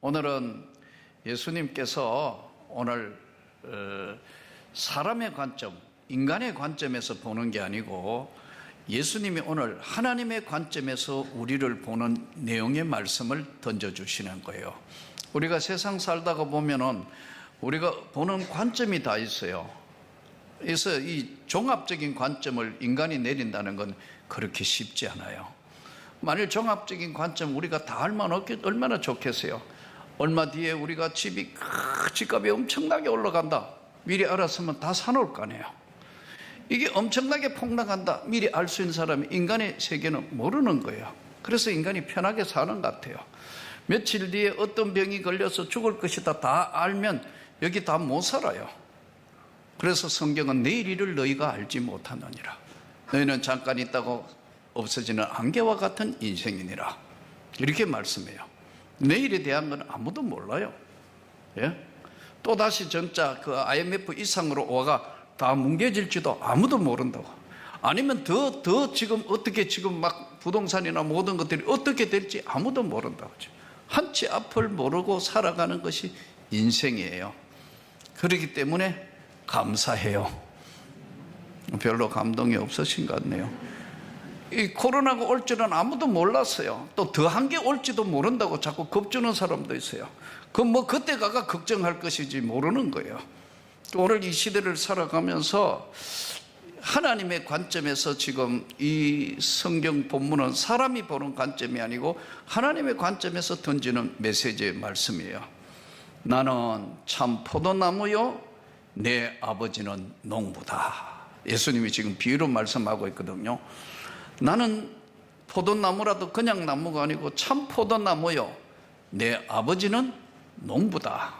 오늘은 예수님께서 오늘 사람의 관점, 인간의 관점에서 보는 게 아니고 예수님이 오늘 하나님의 관점에서 우리를 보는 내용의 말씀을 던져주시는 거예요. 우리가 세상 살다가 보면은 우리가 보는 관점이 다 있어요. 그래서 이 종합적인 관점을 인간이 내린다는 건 그렇게 쉽지 않아요. 만일 종합적인 관점 우리가 다 알면 얼마나 좋겠어요. 얼마 뒤에 우리가 집값이 엄청나게 올라간다, 미리 알았으면 다 사놓을 거 아니에요. 이게 엄청나게 폭락한다, 미리 알 수 있는 사람이 인간의 세계는 모르는 거예요. 그래서 인간이 편하게 사는 것 같아요. 며칠 뒤에 어떤 병이 걸려서 죽을 것이다 다 알면 여기 다 못 살아요. 그래서 성경은 내일 일을 너희가 알지 못하느니라. 너희는 잠깐 있다고 없어지는 안개와 같은 인생이니라. 이렇게 말씀해요. 내일에 대한 건 아무도 몰라요. 예? 또다시 전자 그 IMF 이상으로 와가 다 뭉개질지도 아무도 모른다고. 아니면 더 지금 어떻게 지금 막 부동산이나 모든 것들이 어떻게 될지 아무도 모른다고. 한치 앞을 모르고 살아가는 것이 인생이에요. 그렇기 때문에 감사해요. 별로 감동이 없으신 것 같네요. 이 코로나가 올 줄은 아무도 몰랐어요. 또 더한 게 올지도 모른다고 자꾸 겁주는 사람도 있어요. 그때 가가 걱정할 것이지 모르는 거예요. 오늘 이 시대를 살아가면서 하나님의 관점에서 지금 이 성경 본문은 사람이 보는 관점이 아니고 하나님의 관점에서 던지는 메시지의 말씀이에요. 나는 참 포도나무요, 내 아버지는 농부다. 예수님이 지금 비유로 말씀하고 있거든요. 나는 포도나무라도 그냥 나무가 아니고 참 포도나무요, 내 아버지는 농부다.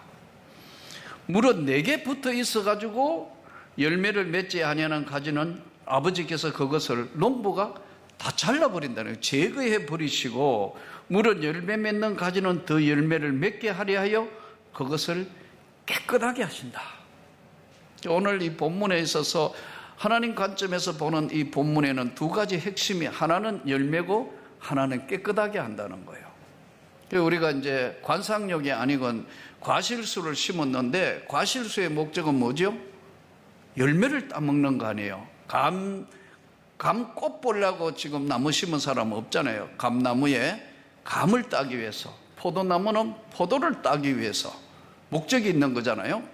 무릇 내게 붙어 있어가지고 열매를 맺지 아니하는 가지는 아버지께서 그것을 농부가 다 잘라버린다는 거예요. 제거해 버리시고 무릇 열매 맺는 가지는 더 열매를 맺게 하려 하여 그것을 깨끗하게 하신다. 오늘 이 본문에 있어서 하나님 관점에서 보는 이 본문에는 두 가지 핵심이, 하나는 열매고 하나는 깨끗하게 한다는 거예요. 우리가 이제 관상용이 아니건 과실수를 심었는데 과실수의 목적은 뭐죠? 열매를 따먹는 거 아니에요. 감꽃 보려고 지금 나무 심은 사람은 없잖아요. 감나무에 감을 따기 위해서, 포도나무는 포도를 따기 위해서 목적이 있는 거잖아요.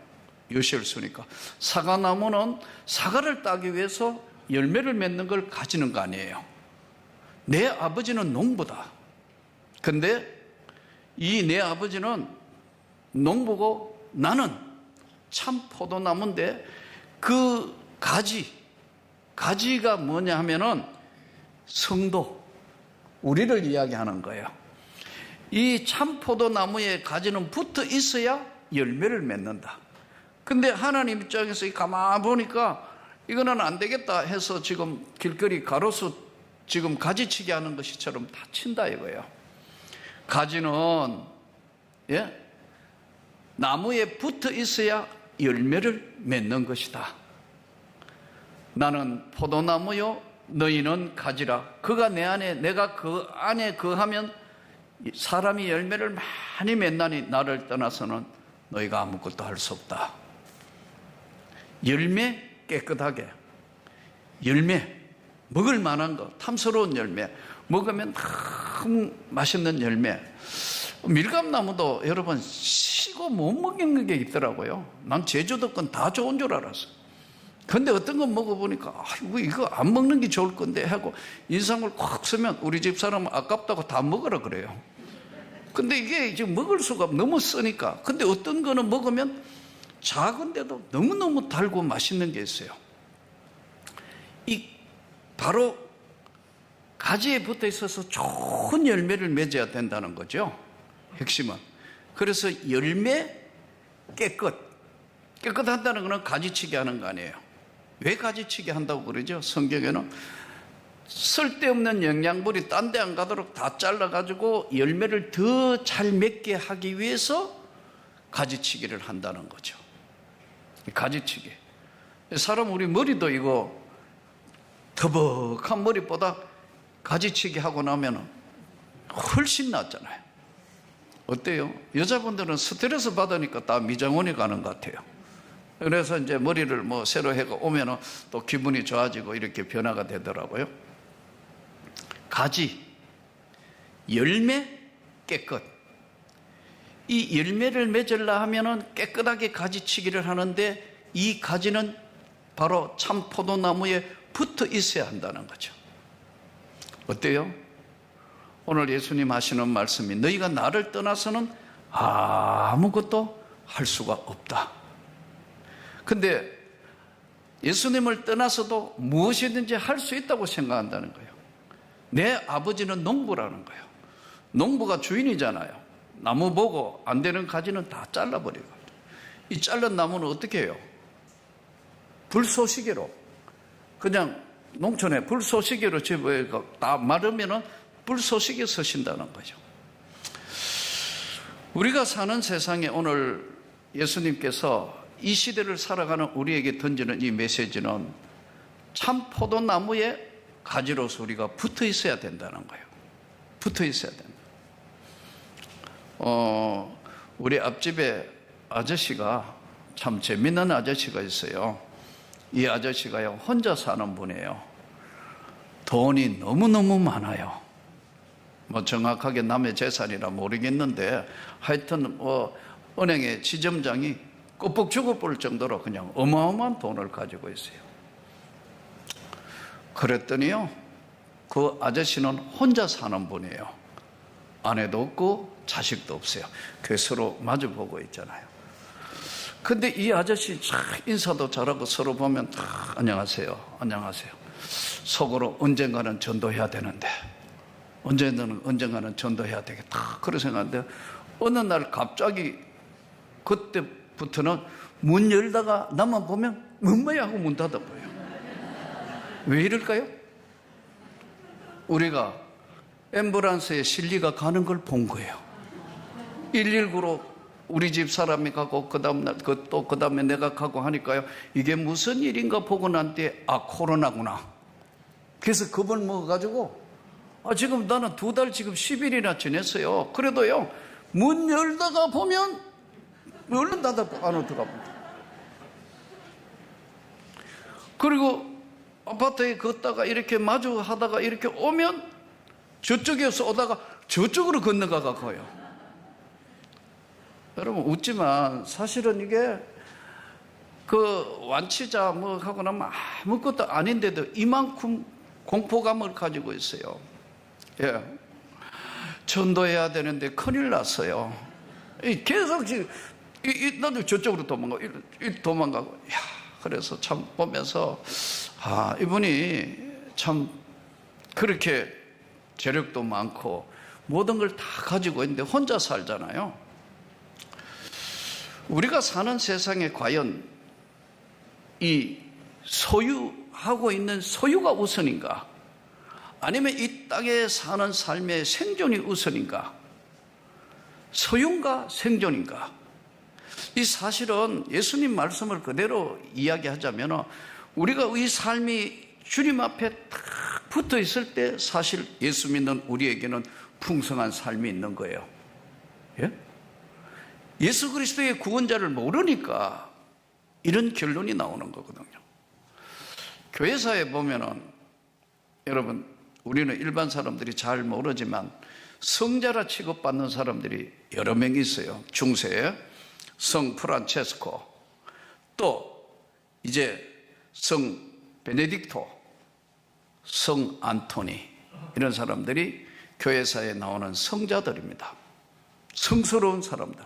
요실수니까. 사과나무는 사과를 따기 위해서 열매를 맺는 걸 가지는 거 아니에요. 내 아버지는 농부다. 근데 이 내 아버지는 농부고 나는 참 포도나무인데 그 가지가 뭐냐 하면은 성도, 우리를 이야기하는 거예요. 이 참 포도나무의 가지는 붙어 있어야 열매를 맺는다. 근데 하나님 입장에서 가만 보니까 이거는 안 되겠다 해서 지금 길거리 가로수 지금 가지치기 하는 것이처럼 다친다 이거예요. 가지는 나무에 붙어 있어야 열매를 맺는 것이다. 나는 포도나무요, 너희는 가지라. 그가 내 안에, 내가 그 안에 거하면 사람이 열매를 많이 맺나니 나를 떠나서는 너희가 아무것도 할 수 없다. 열매 깨끗하게, 열매 먹을 만한 거, 탐스러운 열매 먹으면 너무 맛있는 열매. 밀감나무도 여러분 시고 못 먹는 게 있더라고요. 난 제주도 건 다 좋은 줄 알았어. 근데 어떤 건 먹어보니까 이거 안 먹는 게 좋을 건데 하고 인상을 콱 쓰면 우리 집 사람은 아깝다고 다 먹으라 그래요. 근데 이게 지금 먹을 수가 너무 쓰니까. 근데 어떤 거는 먹으면 작은데도 너무너무 달고 맛있는 게 있어요. 이 바로 가지에 붙어 있어서 좋은 열매를 맺어야 된다는 거죠. 핵심은. 그래서 열매 깨끗한다는 것은 가지치기 하는 거 아니에요. 왜 가지치기 한다고 그러죠? 성경에는 쓸데없는 영양분이 딴 데 안 가도록 다 잘라가지고 열매를 더 잘 맺게 하기 위해서 가지치기를 한다는 거죠. 가지치기. 사람 우리 머리도 이거 터벅한 머리보다 가지치기 하고 나면 훨씬 낫잖아요. 어때요? 여자분들은 스트레스 받으니까 다 미장원에 가는 것 같아요. 그래서 이제 머리를 뭐 새로 해가 오면은 또 기분이 좋아지고 이렇게 변화가 되더라고요. 가지, 열매, 깨끗. 이 열매를 맺으려 하면은 깨끗하게 가지치기를 하는데 이 가지는 바로 참 포도나무에 붙어 있어야 한다는 거죠. 어때요? 오늘 예수님 하시는 말씀이 너희가 나를 떠나서는 아무것도 할 수가 없다. 근데 예수님을 떠나서도 무엇이든지 할 수 있다고 생각한다는 거예요. 내 아버지는 농부라는 거예요. 농부가 주인이잖아요. 나무 보고 안 되는 가지는 다 잘라버리고, 이 잘른 나무는 어떻게 해요? 불쏘시개로, 그냥 농촌에 불쏘시개로 집어서 다 마르면은 불쏘시개 쓰신다는 거죠. 우리가 사는 세상에 오늘 예수님께서 이 시대를 살아가는 우리에게 던지는 이 메시지는 참 포도나무에 가지로서 우리가 붙어 있어야 된다는 거예요. 붙어 있어야 된다. 우리 앞집에 아저씨가 참 재밌는 아저씨가 있어요. 이 아저씨가요, 혼자 사는 분이에요. 돈이 너무너무 많아요. 뭐 정확하게 남의 재산이라 모르겠는데 하여튼 은행의 지점장이 끄뻑 죽어볼 정도로 그냥 어마어마한 돈을 가지고 있어요. 그랬더니요, 그 아저씨는 혼자 사는 분이에요. 아내도 없고 자식도 없어요. 그 서로 마주보고 있잖아요. 근데 이 아저씨 참 인사도 잘하고 서로 보면 다 안녕하세요, 안녕하세요. 속으로 언젠가는 전도해야 되는데, 언젠가는 전도해야 되겠다, 그런 생각하는데 어느 날 갑자기 그때부터는 문 열다가 나만 보면 뭐야 하고 문 닫아버려요. 왜 이럴까요? 우리가 앰뷸런스에 실리가 가는 걸 본 거예요. 119로 우리 집 사람이 가고 그 다음에 내가 가고 하니까요, 이게 무슨 일인가 보고 난 뒤에 코로나구나. 그래서 겁을 먹어가지고 지금 나는 2달 지금 10일이나 지냈어요. 그래도요, 문 열다가 보면 얼른 닫아보고 안으로 들어갑니다. 그리고 아파트에 걷다가 이렇게 마주하다가 이렇게 오면 저쪽에서 오다가 저쪽으로 건너가가 가요. 여러분 웃지만 사실은 이게 그 완치자 뭐 하고 나면 아무것도 아닌데도 이만큼 공포감을 가지고 있어요. 예. 전도해야 되는데 큰일 났어요. 계속 지금 나도 저쪽으로 도망가고. 야, 그래서 참 보면서 이분이 참 그렇게 재력도 많고 모든 걸 다 가지고 있는데 혼자 살잖아요. 우리가 사는 세상에 과연 이 소유하고 있는 소유가 우선인가? 아니면 이 땅에 사는 삶의 생존이 우선인가? 소유인가 생존인가? 이 사실은 예수님 말씀을 그대로 이야기하자면 우리가 이 삶이 주님 앞에 딱 붙어 있을 때 사실 예수 믿는 우리에게는 풍성한 삶이 있는 거예요. 예? 예수 그리스도의 구원자를 모르니까 이런 결론이 나오는 거거든요. 교회사에 보면은 여러분, 우리는 일반 사람들이 잘 모르지만 성자라 취급받는 사람들이 여러 명 있어요. 중세에 성 프란체스코, 또 이제 성 베네딕토, 성 안토니, 이런 사람들이 교회사에 나오는 성자들입니다. 성스러운 사람들.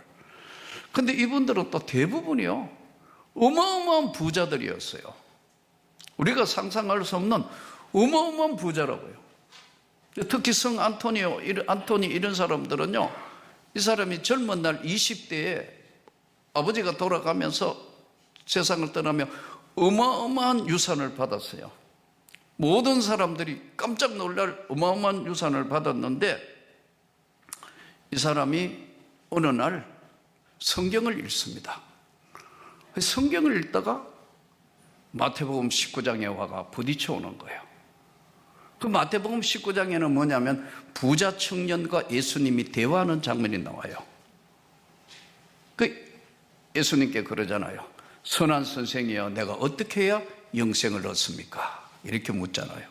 근데 이분들은 또 대부분이요, 어마어마한 부자들이었어요. 우리가 상상할 수 없는 어마어마한 부자라고요. 특히 성 안토니 이런 사람들은요, 이 사람이 젊은 날 20대에 아버지가 돌아가면서 세상을 떠나며 어마어마한 유산을 받았어요. 모든 사람들이 깜짝 놀랄 어마어마한 유산을 받았는데 이 사람이 어느 날 성경을 읽습니다. 성경을 읽다가 마태복음 19장에 와가 부딪혀 오는 거예요. 그 마태복음 19장에는 뭐냐면 부자 청년과 예수님이 대화하는 장면이 나와요. 예수님께 그러잖아요. 선한 선생이여, 내가 어떻게 해야 영생을 얻습니까? 이렇게 묻잖아요.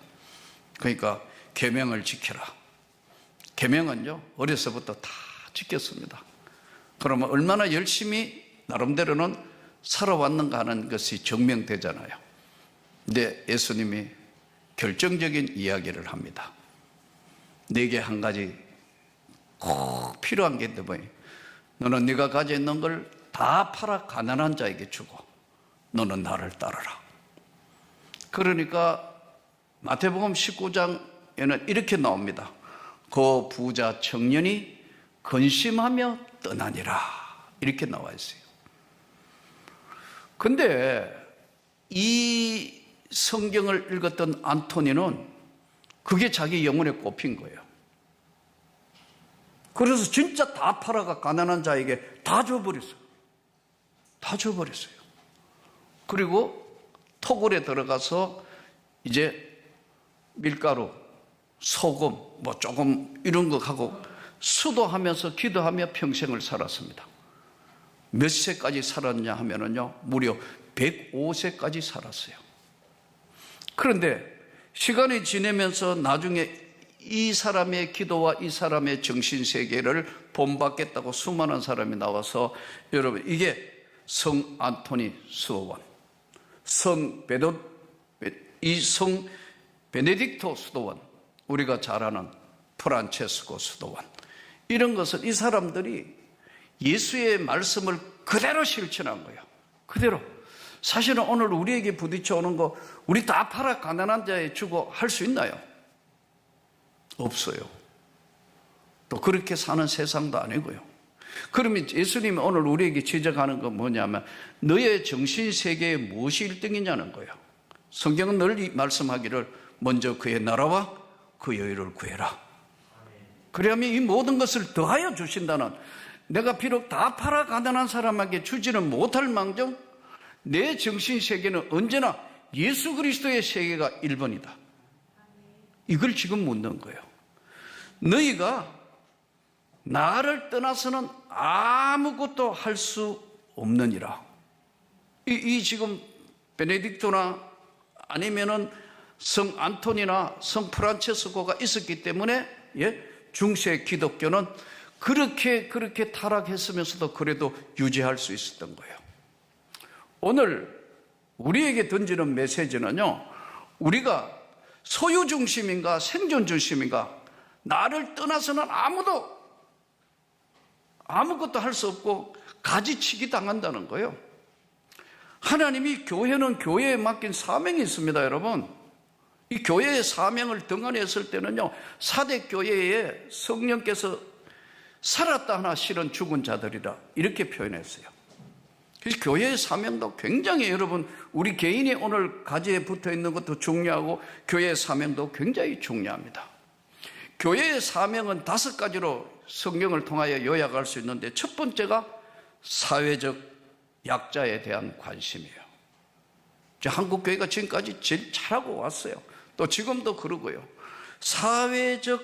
그러니까 계명을 지켜라. 계명은요, 어려서부터 다 지켰습니다. 그러면 얼마나 열심히 나름대로는 살아왔는가 하는 것이 증명되잖아요. 근데 예수님이 결정적인 이야기를 합니다. 내게 한 가지 꼭 필요한 게 있는데 뭐예요? 너는 네가 가지고 있는 걸 다 팔아 가난한 자에게 주고 너는 나를 따르라. 그러니까 마태복음 19장에는 이렇게 나옵니다. 그 부자 청년이 근심하며 떠나니라, 이렇게 나와 있어요. 근데 이 성경을 읽었던 안토니는 그게 자기 영혼에 꼽힌 거예요. 그래서 진짜 다 팔아가 가난한 자에게 다 줘버렸어요. 다 줘버렸어요. 그리고 토굴에 들어가서 이제 밀가루, 소금, 뭐 조금 이런 거 하고 수도하면서 기도하며 평생을 살았습니다. 몇 세까지 살았냐 하면은요, 무려 105세까지 살았어요. 그런데 시간이 지내면서 나중에 이 사람의 기도와 이 사람의 정신세계를 본받겠다고 수많은 사람이 나와서, 여러분, 이게 성 안토니 수도원, 성 베네딕토 수도원, 우리가 잘 아는 프란체스코 수도원, 이런 것은 이 사람들이 예수의 말씀을 그대로 실천한 거예요. 그대로. 사실은 오늘 우리에게 부딪혀 오는 거, 우리 다 팔아 가난한 자에 주고 할 수 있나요? 없어요. 또 그렇게 사는 세상도 아니고요. 그러면 예수님이 오늘 우리에게 지적하는 건 뭐냐면, 너의 정신세계에 무엇이 1등이냐는 거예요. 성경은 늘 말씀하기를 먼저 그의 나라와 그 여유를 구해라. 그러면 이 모든 것을 더하여 주신다는, 내가 비록 다 팔아 가난한 사람에게 주지는 못할 망정 내 정신세계는 언제나 예수 그리스도의 세계가 1번이다. 이걸 지금 묻는 거예요. 너희가 나를 떠나서는 아무것도 할 수 없느니라. 이 지금 베네딕토나 아니면은 성 안토니나 성 프란체스코가 있었기 때문에, 중세 기독교는 그렇게 타락했으면서도 그래도 유지할 수 있었던 거예요. 오늘 우리에게 던지는 메시지는요, 우리가 소유 중심인가 생존 중심인가, 나를 떠나서는 아무것도 할 수 없고 가지치기 당한다는 거예요. 하나님이 교회는 교회에 맡긴 사명이 있습니다, 여러분. 이 교회의 사명을 등한했을 때는요, 사대 교회에 성령께서 살았다 하나 실은 죽은 자들이라, 이렇게 표현했어요. 그래서 교회의 사명도 굉장히, 여러분, 우리 개인이 오늘 가지에 붙어 있는 것도 중요하고 교회의 사명도 굉장히 중요합니다. 교회의 사명은 5가지로 성경을 통하여 요약할 수 있는데, 첫 번째가 사회적 약자에 대한 관심이에요. 한국 교회가 지금까지 제일 잘하고 왔어요. 또 지금도 그러고요. 사회적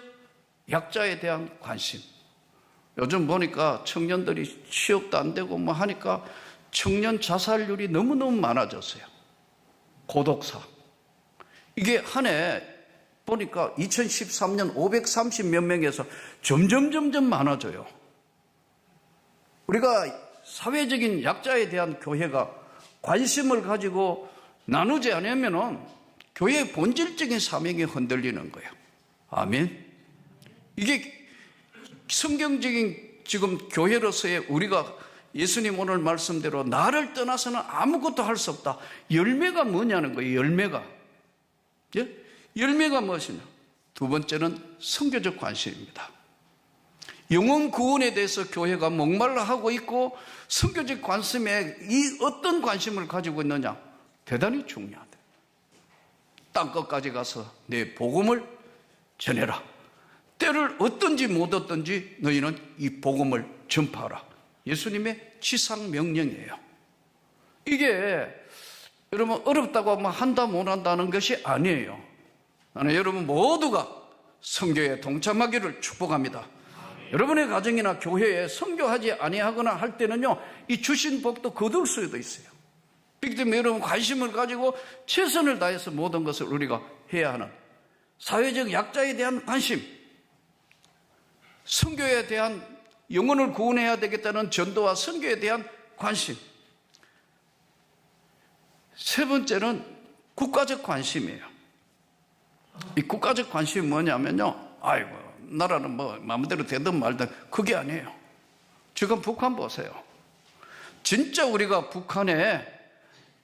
약자에 대한 관심. 요즘 보니까 청년들이 취업도 안 되고 뭐 하니까 청년 자살률이 너무너무 많아졌어요. 고독사. 이게 한 해 보니까 2013년 530몇 명에서 점점 많아져요. 우리가 사회적인 약자에 대한 교회가 관심을 가지고 나누지 않으면은 교회의 본질적인 사명이 흔들리는 거예요. 아멘. 이게 성경적인 지금 교회로서의 우리가 예수님 오늘 말씀대로 나를 떠나서는 아무것도 할 수 없다. 열매가 뭐냐는 거예요. 열매가 무엇이냐? 두 번째는 선교적 관심입니다. 영혼 구원에 대해서 교회가 목말라 하고 있고, 선교적 관심에 이 어떤 관심을 가지고 있느냐? 대단히 중요하다. 땅끝까지 가서 내 복음을 전해라. 때를 얻든지 못 얻든지 너희는 이 복음을 전파하라. 예수님의 지상 명령이에요. 이게 여러분 어렵다고 뭐 한다 못 한다는 것이 아니에요. 나는 여러분 모두가 선교에 동참하기를 축복합니다. 여러분의 가정이나 교회에 선교하지 아니하거나 할 때는요, 이 주신 복도 거둘 수도 있어요. 그렇기 때문에 여러분 관심을 가지고 최선을 다해서 모든 것을 우리가 해야 하는 사회적 약자에 대한 관심, 선교에 대한 영혼을 구원해야 되겠다는 전도와 선교에 대한 관심. 세 번째는 국가적 관심이에요. 이 국가적 관심이 뭐냐면요, 아이고 나라는 뭐 마음대로 되든 말든 그게 아니에요. 지금 북한 보세요. 진짜 우리가 북한에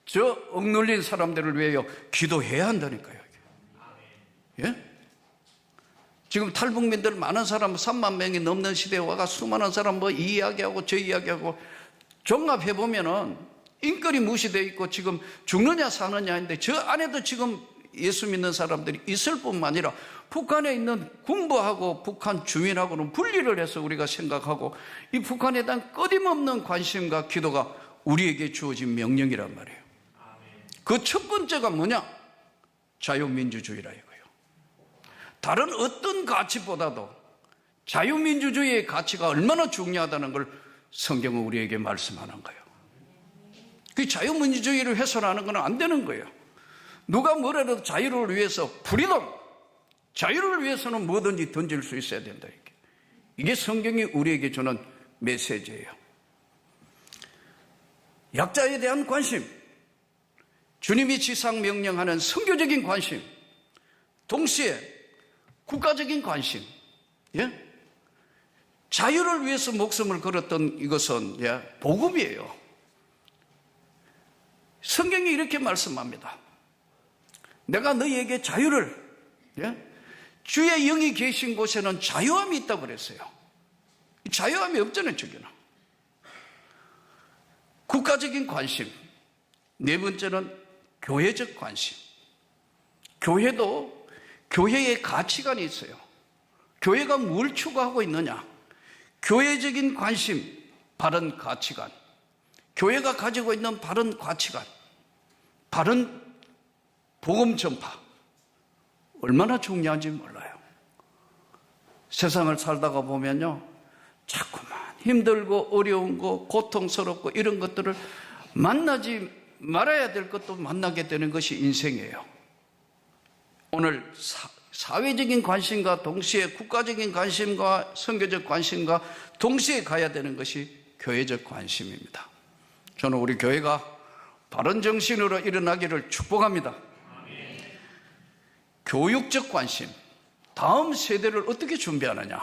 저 억눌린 사람들을 위하여 기도해야 한다니까요. 예? 지금 탈북민들 많은 사람 3만 명이 넘는 시대에 와가 수많은 사람 뭐 이 이야기하고 저 이야기하고 종합해보면은 인권이 무시되어 있고 지금 죽느냐 사느냐인데 저 안에도 지금 예수 믿는 사람들이 있을 뿐만 아니라 북한에 있는 군부하고 북한 주민하고는 분리를 해서 우리가 생각하고 이 북한에 대한 끊임없는 관심과 기도가 우리에게 주어진 명령이란 말이에요. 그 첫 번째가 뭐냐? 자유민주주의라 이거예요. 다른 어떤 가치보다도 자유민주주의의 가치가 얼마나 중요하다는 걸 성경은 우리에게 말씀하는 거예요. 그 자유민주주의를 훼손하는 건 안 되는 거예요. 누가 뭐라도 자유를 위해서 프리덤, 자유를 위해서는 뭐든지 던질 수 있어야 된다. 이게 성경이 우리에게 주는 메시지예요. 약자에 대한 관심, 주님이 지상 명령하는 선교적인 관심, 동시에 국가적인 관심, 예? 자유를 위해서 목숨을 걸었던 이것은 복음이에요. 성경이 이렇게 말씀합니다. 내가 너희에게 자유를, 주의 영이 계신 곳에는 자유함이 있다고 그랬어요. 자유함이 없잖아요, 저기는. 국가적인 관심. 네 번째는 교회적 관심. 교회도 교회의 가치관이 있어요. 교회가 뭘 추구하고 있느냐? 교회적인 관심, 바른 가치관. 교회가 가지고 있는 바른 가치관, 바른 복음 전파, 얼마나 중요한지 몰라요. 세상을 살다가 보면요, 자꾸만 힘들고 어려운 거, 고통스럽고 이런 것들을 만나지 말아야 될 것도 만나게 되는 것이 인생이에요. 오늘 사회적인 관심과 동시에 국가적인 관심과 선교적 관심과 동시에 가야 되는 것이 교회적 관심입니다. 저는 우리 교회가 바른 정신으로 일어나기를 축복합니다. 교육적 관심, 다음 세대를 어떻게 준비하느냐?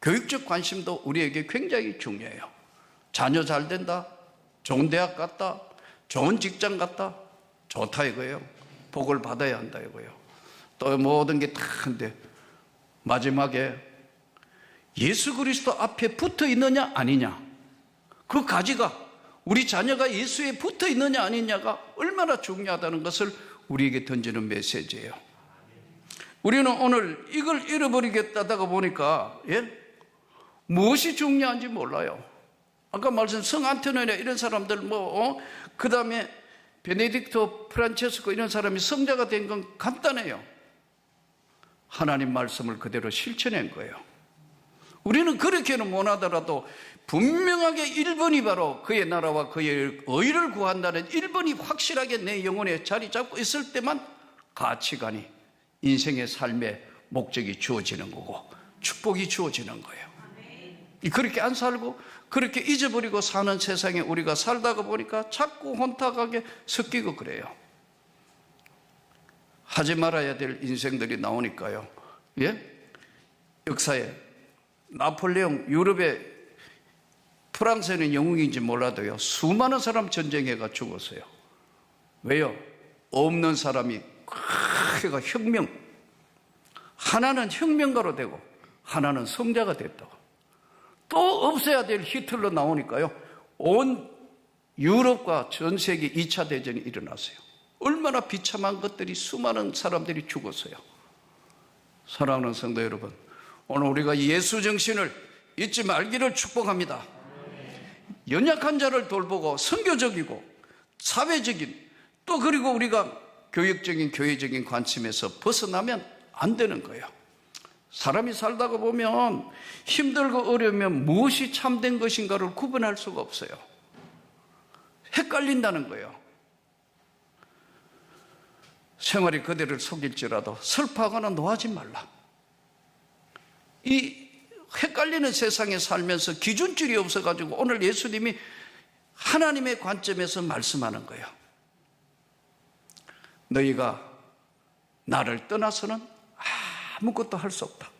교육적 관심도 우리에게 굉장히 중요해요. 자녀 잘 된다, 좋은 대학 갔다, 좋은 직장 갔다, 좋다 이거예요. 복을 받아야 한다 이거예요. 또 모든 게 다 한데 마지막에 예수 그리스도 앞에 붙어 있느냐 아니냐, 그 가지가 우리 자녀가 예수에 붙어 있느냐 아니냐가 얼마나 중요하다는 것을 우리에게 던지는 메시지예요. 우리는 오늘 이걸 잃어버리겠다다가 보니까 무엇이 중요한지 몰라요. 아까 말씀 성 안토니오나 이런 사람들 그 다음에 베네딕토 프란체스코 이런 사람이 성자가 된 건 간단해요. 하나님 말씀을 그대로 실천한 거예요. 우리는 그렇게는 못하더라도 분명하게 1번이 바로 그의 나라와 그의 의를 구한다는 1번이 확실하게 내 영혼에 자리 잡고 있을 때만 가치관이, 인생의 삶의 목적이 주어지는 거고 축복이 주어지는 거예요. 그렇게 안 살고 그렇게 잊어버리고 사는 세상에 우리가 살다가 보니까 자꾸 혼탁하게 섞이고 그래요. 하지 말아야 될 인생들이 나오니까요. 역사에 나폴레옹, 유럽의 프랑스는 영웅인지 몰라도요, 수많은 사람 전쟁해가 죽었어요. 왜요? 없는 사람이 그가 혁명, 하나는 혁명가로 되고 하나는 성자가 됐다고. 또 없애야 될 히틀러 나오니까요, 온 유럽과 전 세계 2차 대전이 일어났어요. 얼마나 비참한 것들이, 수많은 사람들이 죽었어요. 사랑하는 성도 여러분, 오늘 우리가 예수 정신을 잊지 말기를 축복합니다. 연약한 자를 돌보고 선교적이고 사회적인, 또 그리고 우리가 교육적인 교회적인 관심에서 벗어나면 안 되는 거예요. 사람이 살다가 보면 힘들고 어려우면 무엇이 참된 것인가를 구분할 수가 없어요. 헷갈린다는 거예요. 생활이 그대를 속일지라도 슬퍼하거나 노하지 말라. 이 헷갈리는 세상에 살면서 기준줄이 없어가지고 오늘 예수님이 하나님의 관점에서 말씀하는 거예요. 너희가 나를 떠나서는 아무것도 할 수 없다.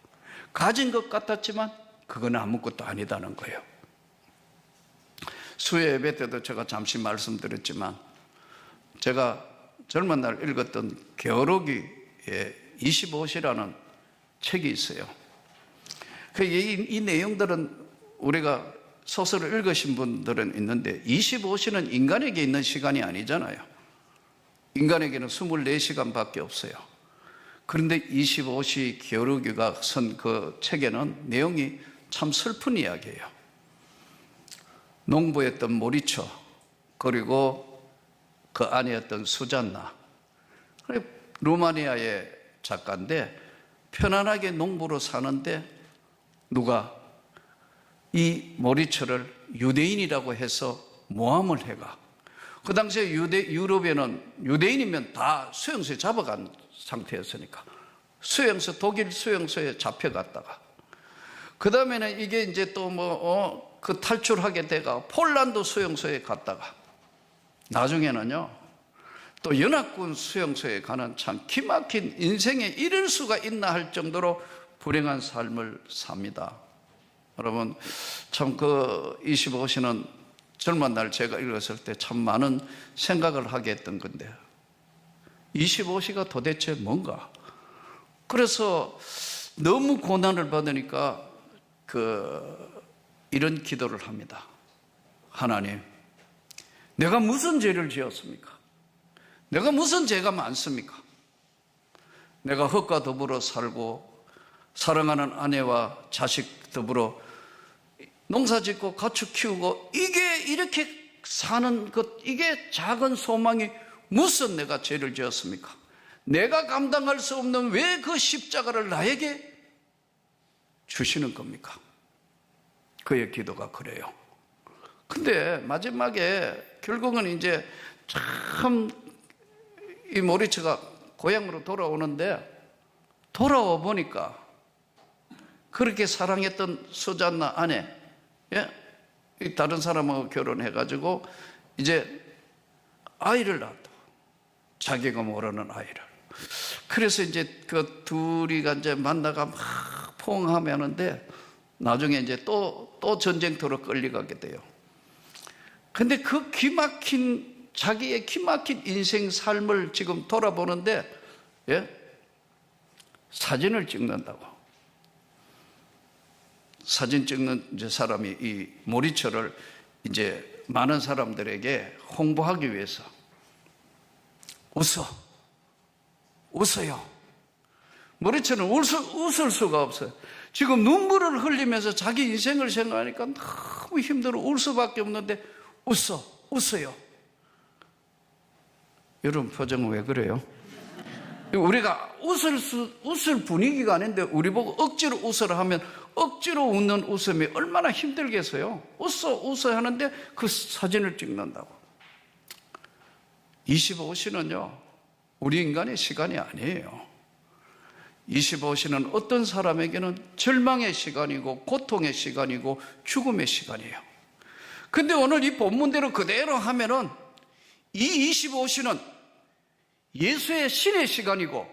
가진 것 같았지만 그건 아무것도 아니다는 거예요. 수요 예배 때도 제가 잠시 말씀드렸지만 제가 젊은 날 읽었던 겨루기의 25시라는 책이 있어요. 이 내용들은 우리가 소설을 읽으신 분들은 있는데 25시는 인간에게 있는 시간이 아니잖아요. 인간에게는 24시간밖에 없어요. 그런데 25시 겨루기가 쓴 그 책에는 내용이 참 슬픈 이야기예요. 농부였던 모리처, 그리고 그 아내였던 수잔나, 루마니아의 작가인데 편안하게 농부로 사는데 누가 이 모리처를 유대인이라고 해서 모함을 해가. 그 당시에 유럽에는 유대인이면 다 수용소에 잡아간 상태였으니까 독일 수용소에 잡혀갔다가 그 다음에는 이게 이제 또 그 탈출하게 돼가 폴란드 수용소에 갔다가 나중에는요 또 연합군 수용소에 가는 참 기막힌 인생에 이럴 수가 있나 할 정도로 불행한 삶을 삽니다. 여러분 참 그 25시는 젊은 날 제가 읽었을 때 참 많은 생각을 하게 했던 건데 25시가 도대체 뭔가? 그래서 너무 고난을 받으니까 이런 기도를 합니다. 하나님, 내가 무슨 죄를 지었습니까? 내가 무슨 죄가 많습니까? 내가 흙과 더불어 살고 사랑하는 아내와 자식 더불어 농사짓고 가축 키우고 이게 이렇게 사는 것, 이게 작은 소망이 무슨 내가 죄를 지었습니까? 내가 감당할 수 없는 왜 그 십자가를 나에게 주시는 겁니까? 그의 기도가 그래요. 근데 마지막에 결국은 이제 참 이 모리처가 고향으로 돌아오는데 돌아와 보니까 그렇게 사랑했던 수잔나 아내, 다른 사람하고 결혼해가지고 이제 아이를 낳았다. 자기가 모르는 아이를. 그래서 이제 그 둘이가 이제 만나가 막 포옹하면은데 나중에 이제 또 전쟁터로 끌려가게 돼요. 근데 그 자기의 기막힌 인생 삶을 지금 돌아보는데, 사진을 찍는다고. 사진 찍는 이제 사람이 이 모리처를 이제 많은 사람들에게 홍보하기 위해서 웃어요. 모리처는 웃을 수가 없어요. 지금 눈물을 흘리면서 자기 인생을 생각하니까 너무 힘들어 울 수밖에 없는데 웃어요. 여러분 표정은 왜 그래요? 우리가 웃을 분위기가 아닌데 우리 보고 억지로 웃으라 하면 억지로 웃는 웃음이 얼마나 힘들겠어요? 웃어 하는데 그 사진을 찍는다고. 25시는요 우리 인간의 시간이 아니에요. 25시는 어떤 사람에게는 절망의 시간이고 고통의 시간이고 죽음의 시간이에요. 근데 오늘 이 본문대로 그대로 하면은 이 25시는 예수의 신의 시간이고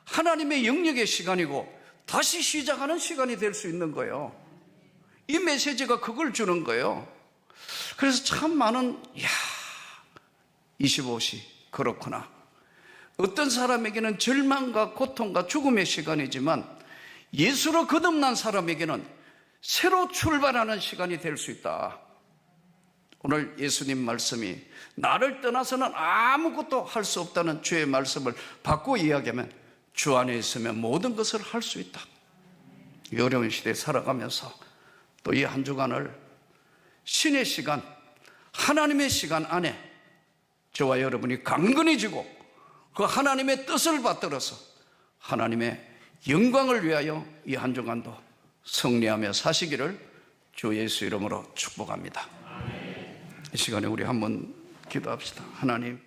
하나님의 영역의 시간이고 다시 시작하는 시간이 될 수 있는 거예요. 이 메시지가 그걸 주는 거예요. 그래서 참 많은 25시 그렇구나. 어떤 사람에게는 절망과 고통과 죽음의 시간이지만 예수로 거듭난 사람에게는 새로 출발하는 시간이 될 수 있다. 오늘 예수님 말씀이 나를 떠나서는 아무것도 할 수 없다는 주의 말씀을 바꿔 이야기하면 주 안에 있으면 모든 것을 할 수 있다. 이 어려운 시대에 살아가면서 또 이 한 주간을 신의 시간, 하나님의 시간 안에 저와 여러분이 강건해지고 그 하나님의 뜻을 받들어서 하나님의 영광을 위하여 이 한 주간도 승리하며 사시기를 주 예수 이름으로 축복합니다. 이 시간에 우리 한번 기도합시다. 하나님,